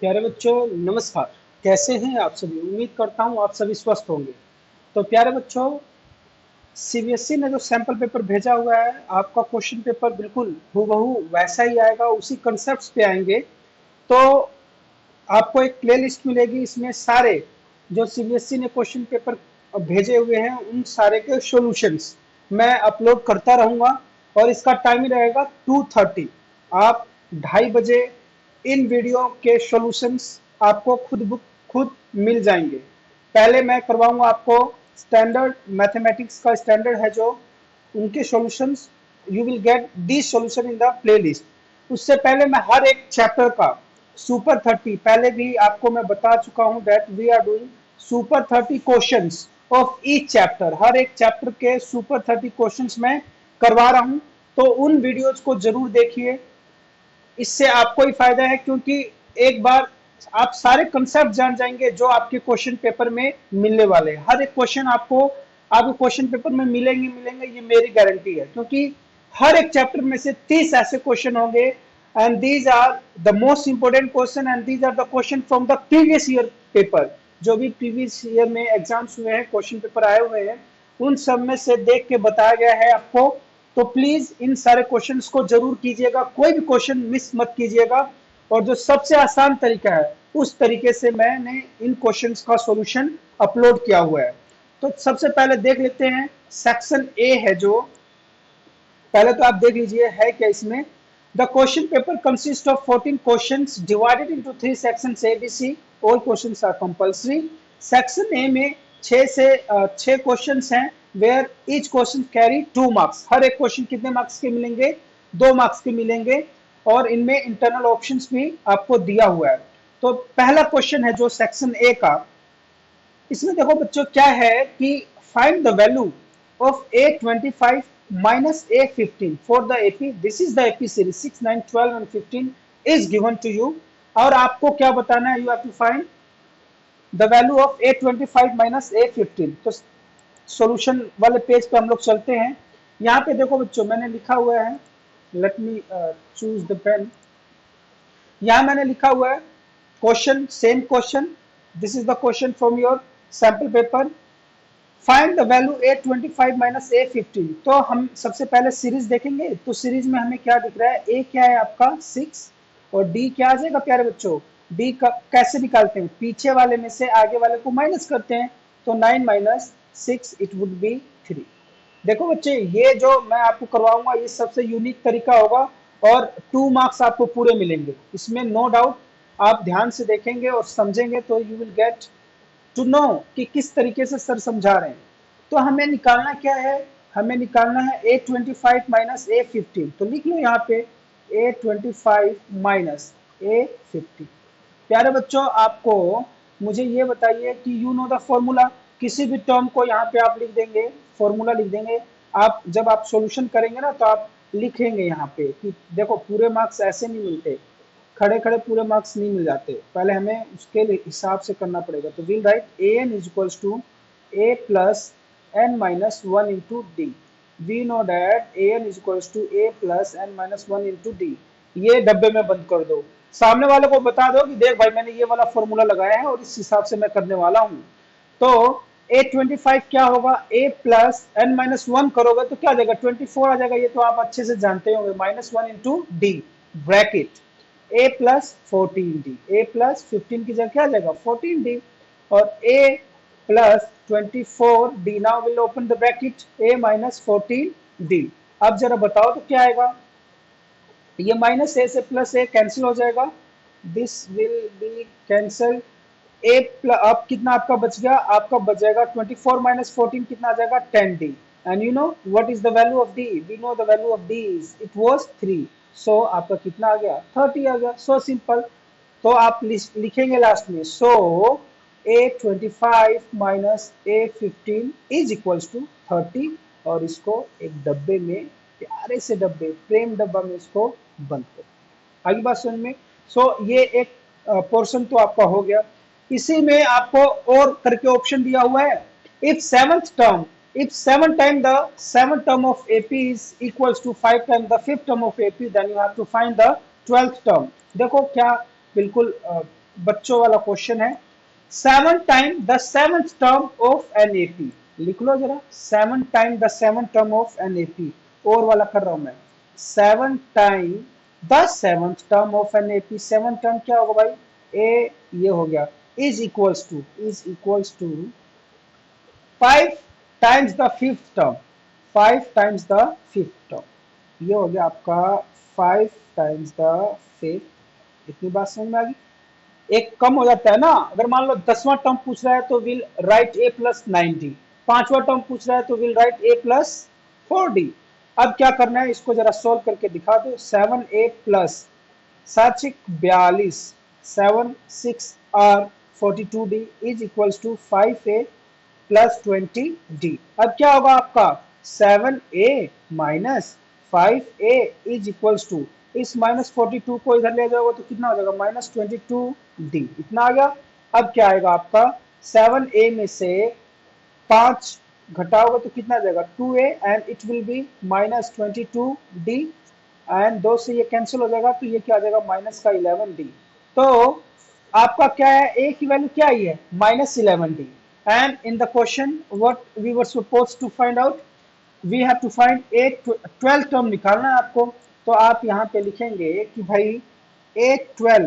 प्यारे बच्चों, नमस्कार। कैसे हैं आप सभी? उम्मीद करता हूं आप सभी स्वस्थ होंगे। तो प्यारे बच्चों, सीबीएसई ने जो सैंपल पेपर भेजा हुआ है, आपका क्वेश्चन पेपर बिल्कुल हूबहू वैसा ही आएगा, उसी कंसेप्ट पे आएंगे। तो आपको एक प्लेलिस्ट मिलेगी, इसमें सारे जो सीबीएसई ने क्वेश्चन पेपर भेजे हुए हैं उन सारे के सॉल्यूशंस मैं अपलोड करता रहूंगा। और इसका टाइम रहेगा 2:30। आप 2:30 बजे इन वीडियो के सॉल्यूशंस आपको खुद मिल जाएंगे। पहले मैं करवाऊंगा आपको स्टैंडर्ड मैथमेटिक्स का स्टैंडर्ड है जो उनके solutions. You will get this solution in the playlist. उससे पहले मैं हर एक चैप्टर का सुपर 30, पहले भी आपको मैं बता चुका हूं that we are doing super 30 questions of each chapter. हर एक चैप्टर के सुपर 30 क्वेश्चंस मैं करवा रहा हूं। तो उन वीडियोज को जरूर देखिए, इससे आपको ही फायदा है, क्योंकि एक बार आप सारे कंसेप्ट जान जाएंगे जो आपके क्वेश्चन पेपर में मिलने वाले हैं। हर एक क्वेश्चन आपको आपके क्वेश्चन पेपर में मिलेंगे, ये मेरी गारंटी है, क्योंकि हर एक चैप्टर में से 30 ऐसे क्वेश्चन होंगे। And these are the most important question and these are the question from the previous year paper. जो भी प्रीवियस ईयर में एग्जाम्स हुए हैं, क्वेश्चन पेपर आए हुए हैं, उन सब में से देख के बताया गया है आपको। तो प्लीज इन सारे क्वेश्चंस को जरूर कीजिएगा, कोई भी क्वेश्चन मिस मत कीजिएगा। और जो सबसे आसान तरीका है उस तरीके से मैंने इन क्वेश्चंस का सॉल्यूशन अपलोड किया हुआ है। तो सबसे पहले देख लेते हैं सेक्शन ए है जो, पहले तो आप देख लीजिए है क्या इसमें। The question paper consist of 14 questions divided into 3 sections A B C. All questions are compulsory. Section A में 6 क्वेश्चंस हैं, where each question carry 2 marks. हर एक क्वेश्चन कितने मार्क्स के मिलेंगे? 2 मार्क्स के मिलेंगे। और इनमें इंटरनल ऑप्शंस भी आपको दिया हुआ है। तो पहला क्वेश्चन है जो सेक्शन ए का, इसमें देखो बच्चों क्या है कि find the value of A25 minus A15 for the AP. This is the AP series 6, 9, 12 and 15 is given to you. और आपको क्या बताना है? You have to find the value of A25 minus A15। तो सॉल्यूशन वाले page पे हम लोग चलते हैं। यहाँ पे देखो बच्चों मैंने लिखा हुआ है, let me choose the pen. यहाँ मैंने लिखा हुआ है question, same question, this is the question from your sample paper. Find the value A25 minus A15। तो हम सबसे पहले सीरीज देखेंगे। तो सीरीज में हमें क्या दिख रहा है? A क्या है आपका 6 और D क्या आ जाएगा प्यारे बच्चों? D का कैसे निकालते हैं? पीछे वाले में से आगे वाले को माइनस करते हैं। तो 9 माइनस 6 इट वुड बी 3। देखो बच्चे, ये जो मैं आपको करवाऊंगा ये सबसे यूनिक तरीका होगा और 2 मार्क्स आपको पूरे मिलेंगे, इसमें नो डाउट। आप ध्यान से देखेंगे और समझेंगे तो you will get to know कि किस तरीके से सर समझा रहे हैं। तो हमें निकालना क्या है? हमें निकालना है A25 माइनस A15। तो लिख लो यहाँ पे A25 माइनस A15। प्यारे बच्चों, आपको मुझे ये बताइए कि यू नो द फॉर्मूला। किसी भी टर्म को यहाँ पे आप लिख देंगे, फॉर्मूला लिख देंगे। आप जब आप सॉल्यूशन करेंगे ना तो आप लिखेंगे यहाँ पे कि देखो पूरे मार्क्स ऐसे नहीं मिलते, खड़े खड़े पूरे मार्क्स नहीं मिल जाते, पहले हमें उसके हिसाब से करना पड़ेगा। तो will write an is equals to a plus n minus 1 into D. We know that an is equals to a plus n minus 1 into D. ये डब्बे में बंद कर दो, सामने वाले को बता दो कि देख भाई मैंने ये वाला फॉर्मूला लगाया है और इस हिसाब से मैं करने वाला हूँ। तो A25 क्या होगा? a प्लस n माइनस 1 करोगे तो क्या आ जाएगा? 24 आ जाएगा। ये तो आप अच्छे से जानते होंगे, minus 1 into D bracket a plus 14d। a plus 15 की जगह क्या आ जाएगा? 14d। और a plus 24d। Now will open the bracket a minus 14d। अब जरा बताओ तो क्या आएगा? ये माइनस ए से प्लस ए कैंसिल हो जाएगा, दिस विल बी कैंसल। ए अब कितना आपका बच गया? आपका बच जाएगा 24 माइनस 14 कितना आ जाएगा? 10d। And you know what is the value of D? We know the value of D is it was 3। So आपका कितना आ गया? 30 आ गया। So simple. तो आप लिखेंगे लास्ट में so A25 minus A15 is equals to 30। और इसको एक डब्बे में, प्यारे से डब्बे, फ्रेम डब्बा में इसको बंद करो। आगे बात समझ में? सो ये एक पोर्शन तो आपका हो गया। इसी में आपको और करके ऑप्शन दिया हुआ है। If seven time the seven term of AP is equals to 5 time the fifth term of AP, then you have to find the 12th term. देखो क्या बिल्कुल बच्चों वाला क्वेश्चन है, 7 time the seventh term of an AP. लिख लो जरा, 7 time the seventh term of an AP. और वाला कर रहा हूं मैं, 7 time the seventh term of an AP. Seven term क्या होगा भाई, ए ये हो गया, is equals to 5 times the fifth term, 5 times the fifth term, ये हो गया आपका 5 टाइम्स द फिफ्थ। इतनी बात समझ में आ गई। एक कम हो जाता है ना, अगर मान लो 10वां टर्म पूछ रहा है तो विल राइट ए प्लस 90, 5वां टर्म पूछ रहा है तो will right A plus 4d। अब क्या करना है, इसको जरा सोल्व करके दिखा दो। 7a plus 7×6 = 42, 7×6 = 42d is equals to 5a plus 20d। अब क्या होगा आपका, 7a minus 5a is equals to, इस -42 को इधर ले जाओगे तो कितना हो जाएगा, -22d। इतना आ गया। अब क्या आएगा आपका, 7a में से 5 घटाओगे तो कितना आ जाएगा, 2a and it will be -22d and 2 से ये कैंसिल हो जाएगा तो ये क्या आ जाएगा, -11d। तो आपका क्या है, a की वैल्यू क्या आई है, -11d। And in the question what we were supposed to find out, we have to find a 12 term निकालना है आपको। तो आप यहाँ पे लिखेंगे कि भाई A12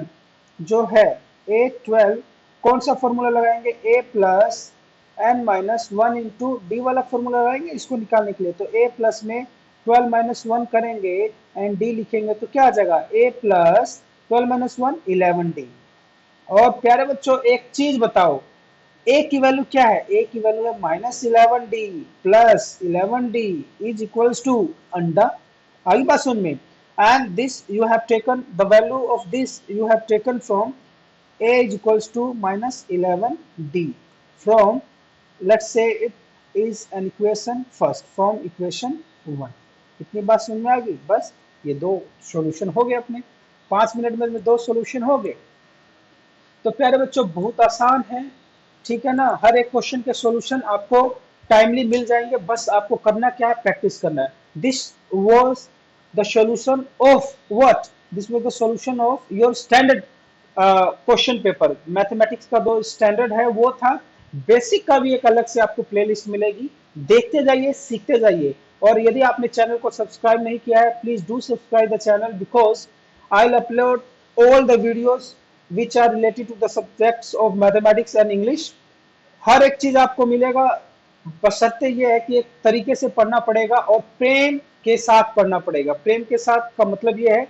जो है, A12 कौन सा फॉर्मूला लगाएंगे, a plus N minus 1 into D वाला फॉर्मूला लगाएंगे इसको निकालने के लिए। तो a प्लस में 12 माइनस 1 करेंगे एंड d लिखेंगे तो क्या आ जाएगा, a प्लस 12 माइनस 1 11d। और प्यारे बच्चों एक चीज बताओ, a की वैल्यू क्या है, a की वैल्यू है -11d plus 11d is equals to अंडा। आगे बात सुन में, and this you have taken the value of this you have taken from a is equals to -11d from, let's say it is an equation first from equation 1। इतनी बात समझ में आ गई। बस ये दो सॉल्यूशन हो गए अपने, 5 मिनट में दो सॉल्यूशन हो गए। तो प्यारे बच्चों बहुत आसान है, ठीक है ना, हर एक क्वेश्चन के सॉल्यूशन आपको टाइमली मिल जाएंगे, बस आपको करना क्या है, प्रैक्टिस करना है। This was the solution of what, this was the solution of your standard question paper. Mathematics का जो स्टैंडर्ड है वो था, बेसिक का भी एक अलग से आपको प्लेलिस्ट मिलेगी, देखते जाइए सीखते जाइए। और यदि आपने चैनल को सब्सक्राइब नहीं किया है, please do subscribe the channel because I will upload all the videos which are related to the subjects of mathematics and English। हर एक चीज आपको मिलेगा, बशर्ते ये है कि एक तरीके से पढ़ना पड़ेगा और प्रेम के साथ पढ़ना पड़ेगा। प्रेम के साथ का मतलब ये है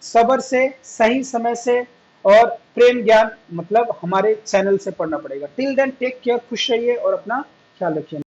सब्र से, सही समय से, और प्रेम ज्ञान मतलब हमारे चैनल से पढ़ना पड़ेगा। टिल देन टेक केयर, खुश रहिए और अपना ख्याल रखिए।